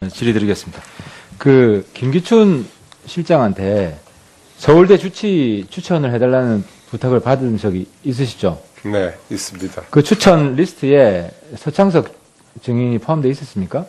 질의드리겠습니다. 그 김기춘 실장한테 서울대 주치 추천을 해달라는 부탁을 받은 적이 있으시죠? 네, 있습니다. 그 추천 리스트에 서창석 증인이 포함되어 있었습니까?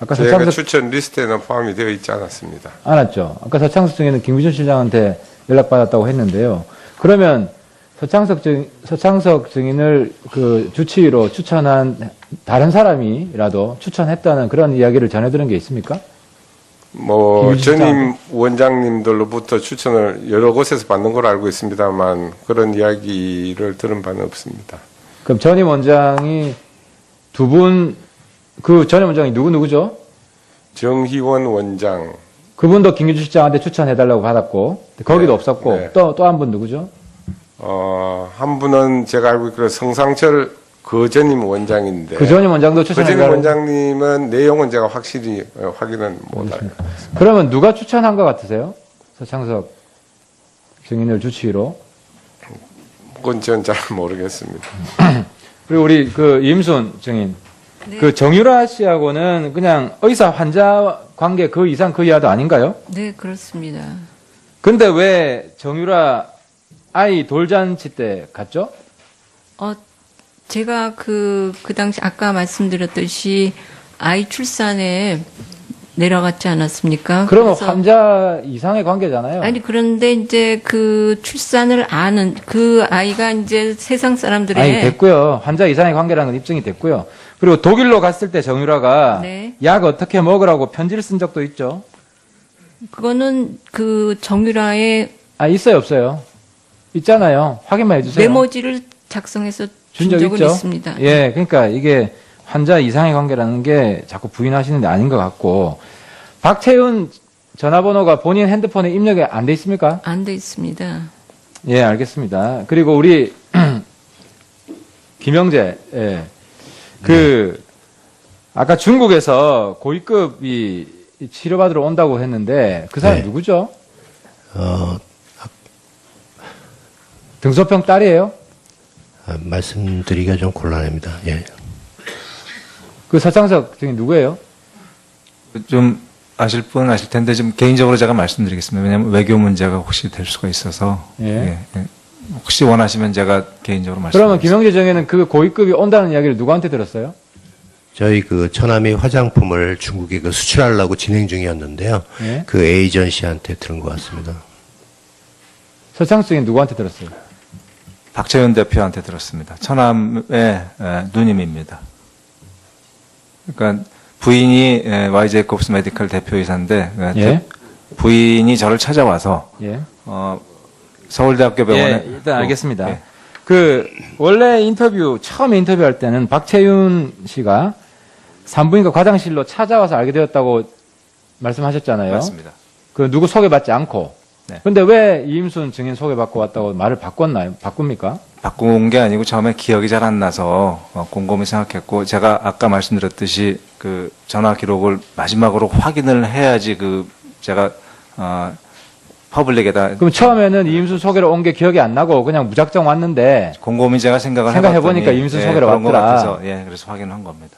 아까 제가 서창석 추천 리스트에는 포함이 되어 있지 않았습니다. 않았죠. 아까 서창석 증인은 김기춘 실장한테 연락받았다고 했는데요. 그러면 서창석 증인을 그 주치의로 추천한 다른 사람이라도 추천했다는 그런 이야기를 전해들은 게 있습니까? 뭐 김기춘 전임 원장님들로부터 추천을 여러 곳에서 받는 걸로 알고 있습니다만 그런 이야기를 들은 바는 없습니다. 그럼 전임 원장이 두 분, 그 전임 원장이 누구죠? 정희원 원장, 그분도 김기춘 실장한테 추천해달라고 받았고, 거기도 네, 없었고, 네. 또 한 분 누구죠? 한 분은 제가 알고 있기로 성상철 그 전임 원장인데 그 전임 원장도 그 전임 추천해달라고. 원장님은 내용은 제가 확실히 확인은 못해요. 그러면 누가 추천한 것 같으세요? 서창석 증인을 주치의로? 그건 전 잘 모르겠습니다. 그리고 우리 그 이임순 증인. 네. 그 정유라 씨하고는 그냥 의사 환자 관계 그 이상 그 이하도 아닌가요? 네, 그렇습니다. 근데 왜 정유라 아이 돌잔치 때 갔죠? 제가 그 당시 아까 말씀드렸듯이 아이 출산에 내려갔지 않았습니까? 그러면 그래서- 환자 이상의 관계잖아요. 아니, 그런데 이제 그 출산을 아는 그 아이가 이제 세상 사람들의. 아니, 됐고요. 환자 이상의 관계라는 건 입증이 됐고요. 그리고 독일로 갔을 때 정유라가 네. 약 어떻게 먹으라고 편지를 쓴 적도 있죠. 그거는 그 정유라의 아, 있어요, 없어요? 있잖아요. 확인만 해주세요. 메모지를 작성해서 준 준 적 적은 있죠? 있습니다. 예, 그러니까 이게 환자 이상의 관계라는 게 자꾸 부인하시는데 아닌 것 같고, 박채윤 전화번호가 본인 핸드폰에 입력이 안 돼 있습니까? 안 돼 있습니다. 예, 알겠습니다. 그리고 우리 김영재, 예. 아까 중국에서 고위급이 치료받으러 온다고 했는데 그 사람 네. 누구죠? 등소평 딸이에요? 말씀드리기가 좀 곤란합니다. 예. 그 서창석 증인 누구예요? 좀 아실 분은 아실 텐데 좀 개인적으로 제가 말씀드리겠습니다. 왜냐하면 외교 문제가 혹시 될 수가 있어서 예. 혹시 원하시면 제가 개인적으로 그러면 말씀드리겠습니다. 김영재 증인은 그 고위급이 온다는 이야기를 누구한테 들었어요? 저희 그 처남이 화장품을 중국에 그 수출하려고 진행 중이었는데요. 예. 그 에이전시한테 들은 것 같습니다. 서창석 증인 누구한테 들었어요? 박채윤 대표한테 들었습니다. 처남의 누님입니다. 그러니까 부인이 YJ콥스 메디컬 대표이사인데 예. 부인이 저를 찾아와서 예. 서울대학교 병원에 예, 일단 알겠습니다. 예. 그 원래 처음에 인터뷰할 때는 박채윤 씨가 산부인과 과장실로 찾아와서 알게 되었다고 말씀하셨잖아요. 맞습니다. 그 누구 소개받지 않고. 네. 근데 왜 이임순 증인 소개받고 왔다고 말을 바꿨나요? 바꿉니까? 바꾼 게 아니고 처음에 기억이 잘 안 나서 곰곰이 생각했고 제가 아까 말씀드렸듯이 그 전화 기록을 마지막으로 확인을 해야지 그 제가 퍼블릭에다 그럼 처음에는 이임순 소개로 온 게 기억이 안 나고 그냥 무작정 왔는데 곰곰이 제가 생각을 생각해보니까 해봤더니 임순 소개로 그런 것 왔더라. 같아서 그래서 확인한 겁니다.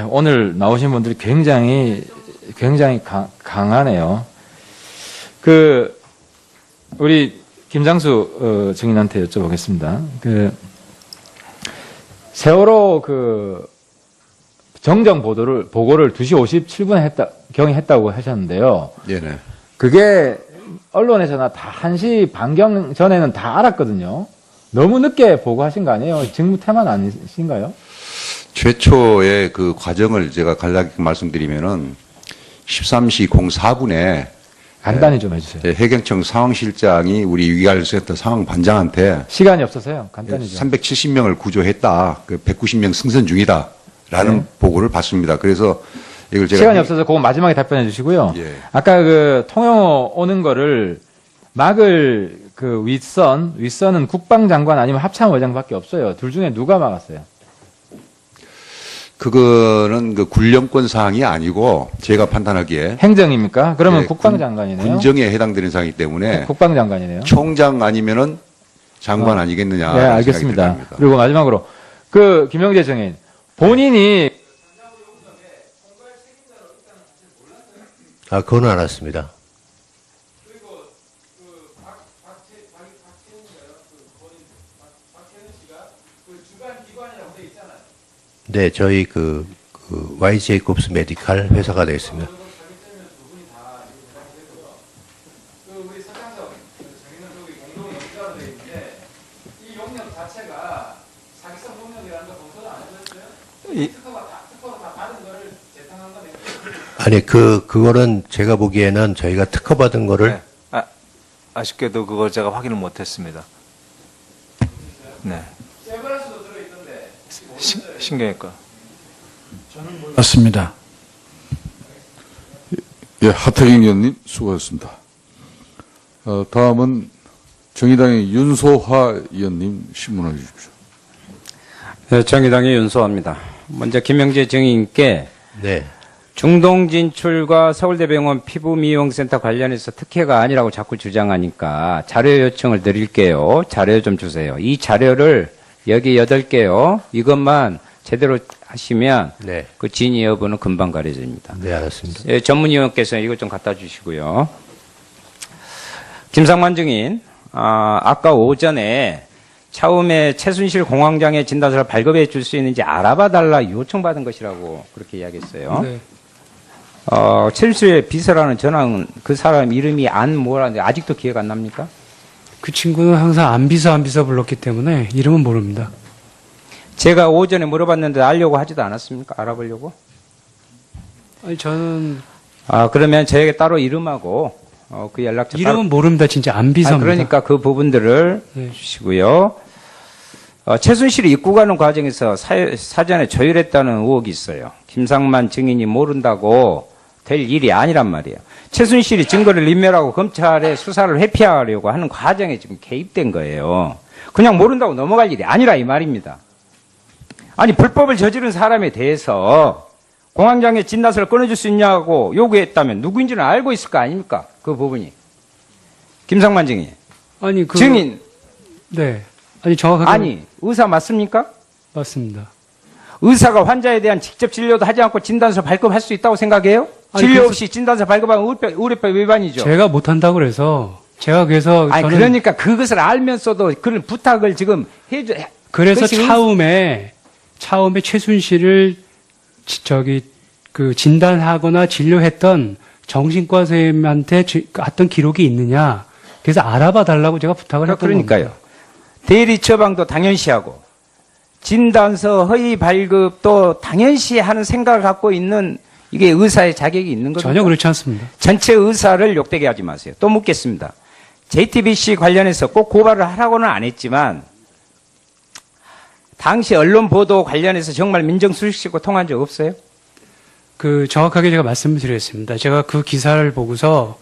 오늘 나오신 분들이 굉장히 강하네요. 우리 김장수 증인한테 여쭤보겠습니다. 세월호 정정 보고를 2시 57분에 경에 했다고 하셨는데요. 네네. 그게 언론에서나 다 1시 반경 전에는 다 알았거든요. 너무 늦게 보고하신 거 아니에요? 직무 태만 아니신가요? 최초의 그 과정을 제가 간략히 말씀드리면은 13시 04분에 간단히 좀 해주세요. 해경청 상황실장이 우리 위기관리센터 상황반장한테 시간이 없어서요. 간단히 좀. 370명을 구조했다. 190명 승선 중이다라는 네. 보고를 받습니다. 그래서 이걸 제가 시간이 없어서 그거 마지막에 답변해 주시고요. 예. 아까 통영호 오는 거를 막을 윗선은 국방장관 아니면 합참의장밖에 없어요. 둘 중에 누가 막았어요? 그거는 그 군령권 사항이 아니고 제가 판단하기에 행정입니까? 그러면 예, 국방장관이네요. 군정에 해당되는 사항이기 때문에 국방장관이네요. 총장 아니면은 장관 아니겠느냐. 네, 알겠습니다. 그리고 마지막으로 김영재 증인 본인이 아, 그건 알았습니다. 네, 저희 그 Y 제이콥스 메디칼 회사가 되겠습니다. 아니, 그거는 제가 보기에는 저희가 특허받은 거를 네. 아쉽게도 그걸 제가 확인을 못했습니다. 네. 신경외과. 맞습니다. 예, 하태경 의원님 수고하셨습니다. 다음은 정의당의 윤소화 의원님 신문해 주십시오. 네, 정의당의 윤소화입니다. 먼저 김영재 정의인께 네. 중동 진출과 서울대병원 피부미용센터 관련해서 특혜가 아니라고 자꾸 주장하니까 자료 요청을 드릴게요. 자료 좀 주세요. 이 자료를 여기 8개요. 이것만 제대로 하시면 네. 그 진위 여부는 금방 가려집니다. 네, 알았습니다. 예, 전문위원께서 이것 좀 갖다 주시고요. 김상만 증인, 아까 오전에 처음에 최순실 공황장애 진단서를 발급해 줄 수 있는지 알아봐 달라 요청받은 것이라고 그렇게 이야기했어요. 네. 최순실의 비서라는 전화는 그 사람 이름이 안 뭐라는데 아직도 기억 안 납니까? 그 친구는 항상 안 비서 불렀기 때문에 이름은 모릅니다. 제가 오전에 물어봤는데 알려고 하지도 않았습니까? 알아보려고? 아니, 저는 그러면 저에게 따로 이름하고 그 연락처 이름은 모릅니다. 진짜 안 비서입니다. 그러니까 그 부분들을 네. 주시고요. 최순실이 입고 가는 과정에서 사전에 조율했다는 의혹이 있어요. 김상만 증인이 모른다고 될 일이 아니란 말이에요. 최순실이 증거를 인멸하고 검찰의 수사를 회피하려고 하는 과정에 지금 개입된 거예요. 그냥 모른다고 넘어갈 일이 아니라 이 말입니다. 아니, 불법을 저지른 사람에 대해서 공황장애 진단서를 꺼내줄 수 있냐고 요구했다면 누구인지는 알고 있을 거 아닙니까? 그 부분이. 김상만 증인. 아니 증인. 네. 아니 정확하게 아니, 의사 맞습니까? 맞습니다. 의사가 환자에 대한 직접 진료도 하지 않고 진단서 발급할 수 있다고 생각해요? 아니, 진료 그래서- 없이 진단서 발급하면 의료법 위반이죠. 제가 못한다고 그래서 제가 그래서 아니, 저는 그러니까 그것을 알면서도 그런 부탁을 지금 그래서 그것이 처음에 최순실을 그 진단하거나 진료했던 정신과 선생님한테 했던 기록이 있느냐. 그래서 알아봐 달라고 제가 부탁을 했던 그러니까요. 겁니다. 대리 처방도 당연시하고 진단서 허위 발급도 당연시 하는 생각을 갖고 있는 이게 의사의 자격이 있는 거죠. 전혀 그렇지 않습니다. 전체 의사를 욕되게 하지 마세요. 또 묻겠습니다. JTBC 관련해서 꼭 고발을 하라고는 안 했지만 당시 언론 보도 관련해서 정말 민정수석실과 통한 적 없어요? 그 정확하게 제가 말씀을 드리겠습니다. 제가 그 기사를 보고서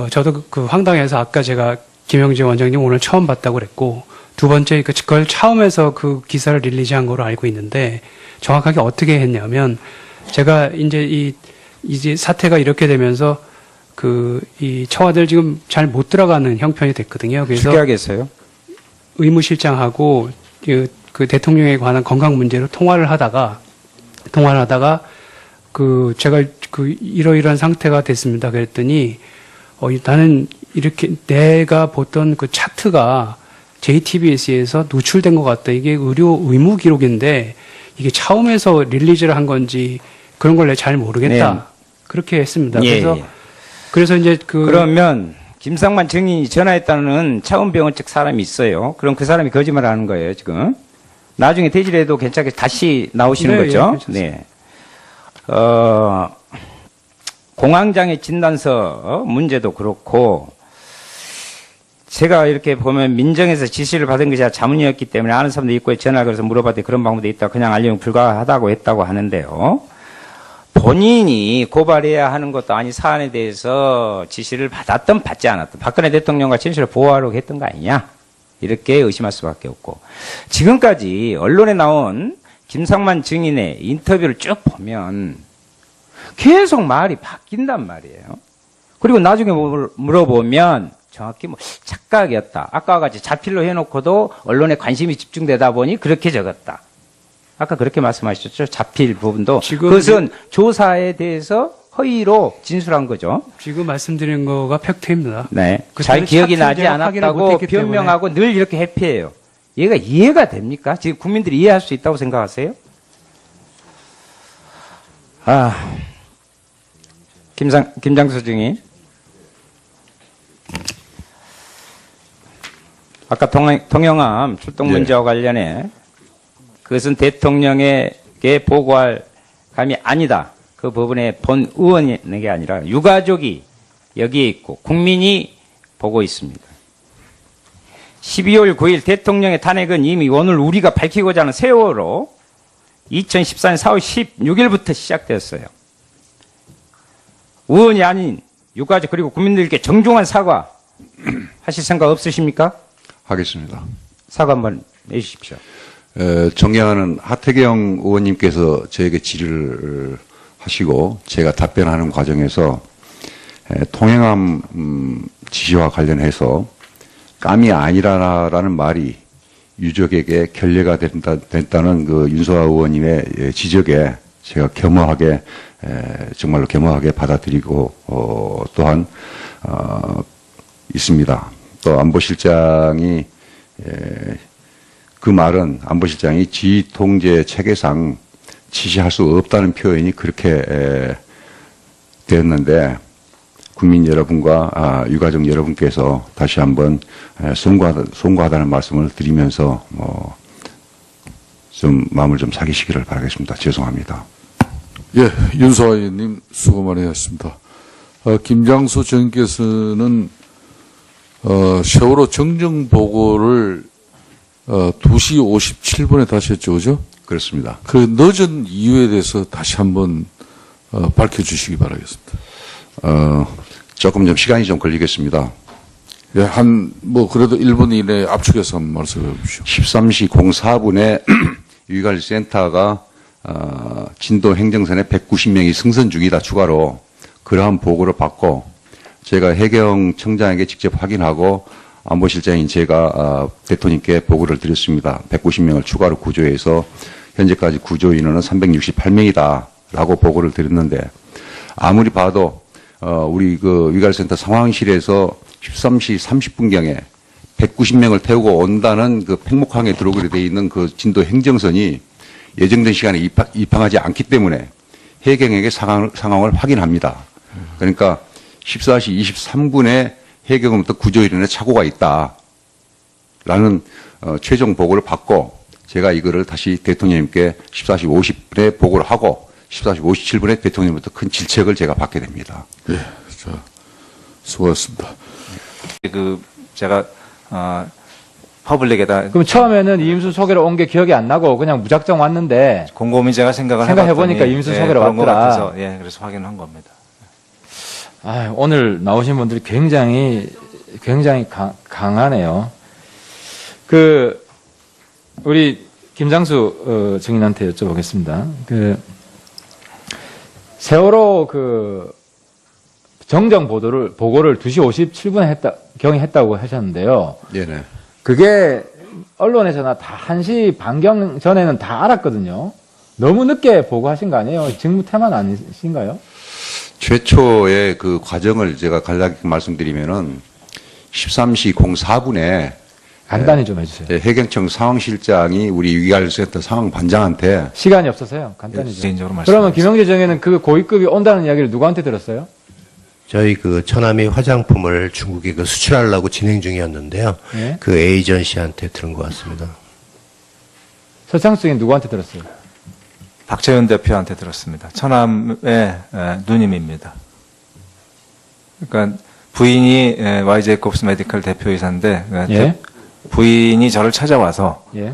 저도 그 황당해서 아까 제가 김영재 원장님 오늘 처음 봤다고 그랬고 두 번째 그걸 처음에서 그 기사를 릴리즈한 거로 알고 있는데 정확하게 어떻게 했냐면 제가 이제 사태가 이렇게 되면서 이 청와대를 지금 잘 못 들어가는 형편이 됐거든요. 그래서 쉽게 하겠어요? 의무실장하고 그 대통령에 관한 건강 문제로 통화를 하다가 제가 이러이러한 상태가 됐습니다. 그랬더니 나는 이렇게 내가 보던 그 차트가 JTBC에서 노출된 것 같다. 이게 의료 의무 기록인데 이게 처음에서 릴리즈를 한 건지 그런 걸 내가 잘 모르겠다. 네. 그렇게 했습니다. 예, 그래서 예. 그래서 이제 그러면 김상만 증인이 전화했다는 차은병원 측 사람이 있어요. 그럼 그 사람이 거짓말을 하는 거예요, 지금. 나중에 대질해도 괜찮게 다시 나오시는 네, 거죠? 예, 네. 공황장애 진단서 문제도 그렇고 제가 이렇게 보면 민정에서 지시를 받은 것이 자문이었기 때문에 아는 사람도 있고 전화를 걸어서 물어봤더니 그런 방법도 있다. 그냥 알려면 불가하다고 했다고 하는데요. 본인이 고발해야 하는 것도 아니 사안에 대해서 지시를 받았든 받지 않았든 박근혜 대통령과 진실을 보호하려고 했던 거 아니냐. 이렇게 의심할 수밖에 없고 지금까지 언론에 나온 김상만 증인의 인터뷰를 쭉 보면 계속 말이 바뀐단 말이에요. 그리고 나중에 물어보면 정확히 착각이었다. 아까와 같이 자필로 해놓고도 언론에 관심이 집중되다 보니 그렇게 적었다. 아까 그렇게 말씀하셨죠. 자필 부분도. 그것은 조사에 대해서 허위로 진술한 거죠. 지금 말씀드린 거가 팩트입니다. 네. 그때는 잘 기억이 차트를 나지 제가 확인을 않았다고 못했기 때문에. 변명하고 늘 이렇게 회피해요. 얘가 이해가 됩니까? 지금 국민들이 이해할 수 있다고 생각하세요? 김장수 증인. 아까 통영함 출동 예. 문제와 관련해 그것은 대통령에게 보고할 감이 아니다. 그 부분에 본 의원에게 아니라 유가족이 여기에 있고 국민이 보고 있습니다. 12월 9일 대통령의 탄핵은 이미 오늘 우리가 밝히고자 하는 세월호 2014년 4월 16일부터 시작되었어요. 의원이 아닌 유가족 그리고 국민들께 정중한 사과 하실 생각 없으십니까? 하겠습니다. 사과 한번 해주십시오. 존경하는 하태경 의원님께서 저에게 질의를 하시고 제가 답변하는 과정에서 통행함 지시와 관련해서 감이 아니라는 말이 유족에게 결례가 됐다는 그 윤소아 의원님의 지적에 제가 겸허하게 정말로 겸허하게 받아들이고 또한 있습니다. 또 안보실장이 그 말은 안보실장이 지휘통제 체계상 지시할 수 없다는 표현이 그렇게 되었는데 국민 여러분과 유가족 여러분께서 다시 한번 송구하다는 말씀을 드리면서 좀 마음을 좀 사기시기를 바라겠습니다. 죄송합니다. 예, 윤소아 의원님 수고 많이 하셨습니다. 김장수 정께서는 세월호 정정 보고를 2시 57분에 다시 했죠, 그죠? 그렇습니다. 그 늦은 이유에 대해서 다시 한번 밝혀주시기 바라겠습니다. 조금 좀 시간이 좀 걸리겠습니다. 예, 그래도 1분 이내에 압축해서 한번 말씀해 주십시오. 13시 04분에 위관리센터가 진도 행정선에 190명이 승선 중이다 추가로 그러한 보고를 받고 제가 해경 청장에게 직접 확인하고 안보실장인 제가 대통령께 보고를 드렸습니다. 190명을 추가로 구조해서 현재까지 구조 인원은 368명이다 라고 보고를 드렸는데 아무리 봐도 우리 그 위관리센터 상황실에서 13시 30분경에 190명을 태우고 온다는 그 팽목항에 들어오게 돼 있는 그 진도 행정선이 예정된 시간에 입항하지 않기 때문에 해경에게 상황을 확인합니다. 그러니까 14시 23분에 해경으로부터 구조 인원에 착오가 있다라는 최종 보고를 받고 제가 이거를 다시 대통령님께 14시 50분에 보고를 하고 14시 57분에 대통령으로부터 큰 질책을 제가 받게 됩니다. 예, 자, 수고하셨습니다. 제가 퍼블릭에다 그럼 처음에는 이임수 소개로 온 게 기억이 안 나고 그냥 무작정 왔는데 곰곰이 제가 생각을 생각해보니까 해봤더니, 이임수 소개로 그런 것 왔더라. 같아서, 그래서 확인한 겁니다. 오늘 나오신 분들이 굉장히 강하네요. 우리 김장수 증인한테 여쭤보겠습니다. 세월호 정정 보고를 2시 57분에 경위 했다고 하셨는데요. 네네. 그게 언론에서나 다 1시 반경 전에는 다 알았거든요. 너무 늦게 보고하신 거 아니에요? 직무 태만 아니신가요? 최초의 그 과정을 제가 간략히 말씀드리면은 13시 04분에 간단히 좀 해주세요. 해경청 상황실장이 우리 위관리센터 상황반장한테 시간이 없어서요. 간단히 좀. 개인적으로 그러면 김영재 정에는 그 고위급이 온다는 이야기를 누구한테 들었어요? 저희 그 처남이 화장품을 중국에 수출하려고 진행 중이었는데요. 예? 그 에이전시한테 들은 것 같습니다. 서창수 증인 누구한테 들었어요? 박채윤 대표한테 들었습니다. 처남의 누님입니다. 그러니까 부인이 YJ콥스 메디컬 대표이사인데 예? 부인이 저를 찾아와서 예.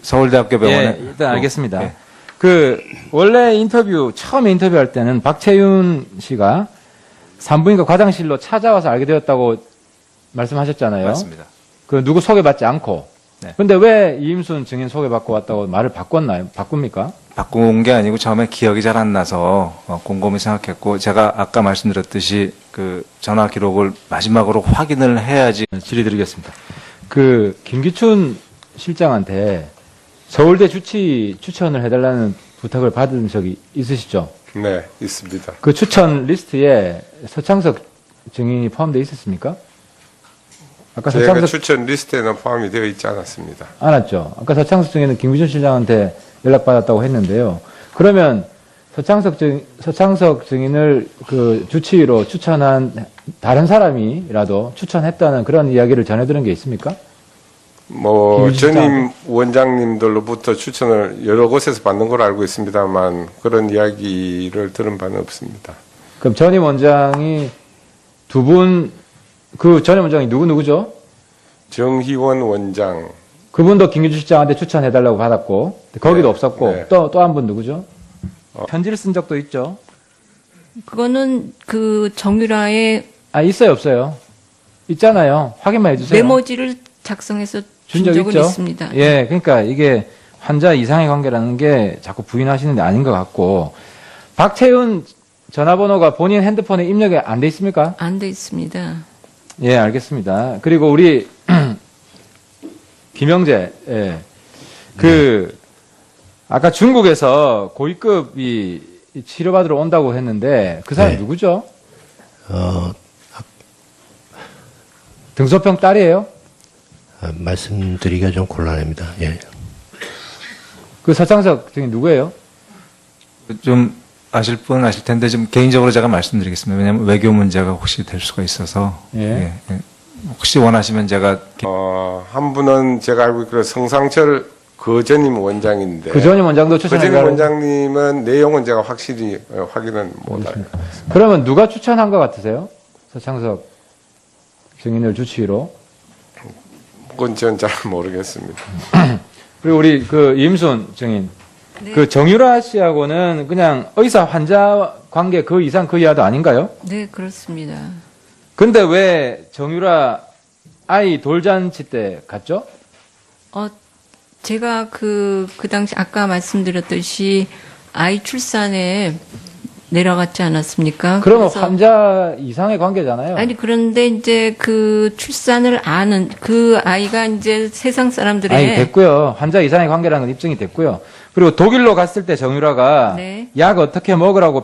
서울대학교 병원에 일단 알겠습니다. 예. 원래 처음에 인터뷰할 때는 박채윤 씨가 산부인과 과장실로 찾아와서 알게 되었다고 말씀하셨잖아요. 맞습니다. 누구 소개받지 않고. 네. 근데 왜 이임순 증인 소개받고 왔다고 말을 바꿉니까? 바꾼 게 아니고 처음에 기억이 잘 안 나서 곰곰이 생각했고 제가 아까 말씀드렸듯이 그 전화 기록을 마지막으로 확인을 해야지. 질의드리겠습니다. 김기춘 실장한테 서울대 주치 추천을 해달라는 부탁을 받은 적이 있으시죠? 네, 있습니다. 그 추천 리스트에 서창석 증인이 포함되어 있었습니까? 아까 제가 서창석 추천 리스트에는 포함이 되어 있지 않았습니다. 않았죠. 아까 서창석 증인은 김규준 실장한테 연락받았다고 했는데요. 그러면 서창석 증인을 그 주치의로 추천한 다른 사람이라도 추천했다는 그런 이야기를 전해들은 게 있습니까? 뭐 김규준 전임 원장님들로부터 추천을 여러 곳에서 받는 걸 알고 있습니다만 그런 이야기를 들은 바는 없습니다. 그럼 전임 원장이 두 분, 그 전임 원장이 누구죠? 정희원 원장, 그분도 김규준 실장한테 추천해달라고 받았고, 거기도 네, 없었고, 네. 또 한 분 누구죠? 편지를 쓴 적도 있죠? 그거는 그 정유라의 아, 있어요, 없어요? 있잖아요. 확인만 해주세요. 메모지를 작성해서 준 적 적은 있죠? 있습니다. 예, 그러니까 이게 환자 이상의 관계라는 게 자꾸 부인하시는 게 아닌 것 같고, 박채윤 전화번호가 본인 핸드폰에 입력이 안 돼 있습니까? 안 돼 있습니다. 예, 알겠습니다. 그리고 우리 김영재, 예. 아까 중국에서 고위급이 치료받으러 온다고 했는데 그 사람이 네. 누구죠? 어, 등소평 딸이에요? 말씀드리기가 좀 곤란합니다. 예. 그 서창석 증인 누구예요? 좀 아실 분 아실 텐데 좀 개인적으로 제가 말씀드리겠습니다. 왜냐하면 외교 문제가 혹시 될 수가 있어서 예. 혹시 원하시면 제가 한 분은 제가 알고 있기로 성상철 그 전임 원장인데 그 전임 원장도 그 전임 추천해달라고. 원장님은 내용은 제가 확실히 확인은 못해요. 그러면 누가 추천한 것 같으세요? 서창석 증인을 주치의로? 그건 전 잘 모르겠습니다. 그리고 우리 그 임순 증인. 네. 그 정유라 씨하고는 그냥 의사 환자 관계 그 이상 그 이하도 아닌가요? 네, 그렇습니다. 근데 왜 정유라 아이 돌잔치 때 갔죠? 제가 그 당시 아까 말씀드렸듯이 아이 출산에 내려갔지 않았습니까? 그러면 그래서- 환자 이상의 관계잖아요. 아니, 그런데 이제 그 출산을 아는 그 아이가 이제 세상 사람들의 아니, 됐고요. 환자 이상의 관계라는 건 입증이 됐고요. 그리고 독일로 갔을 때 정유라가 네. 약 어떻게 먹으라고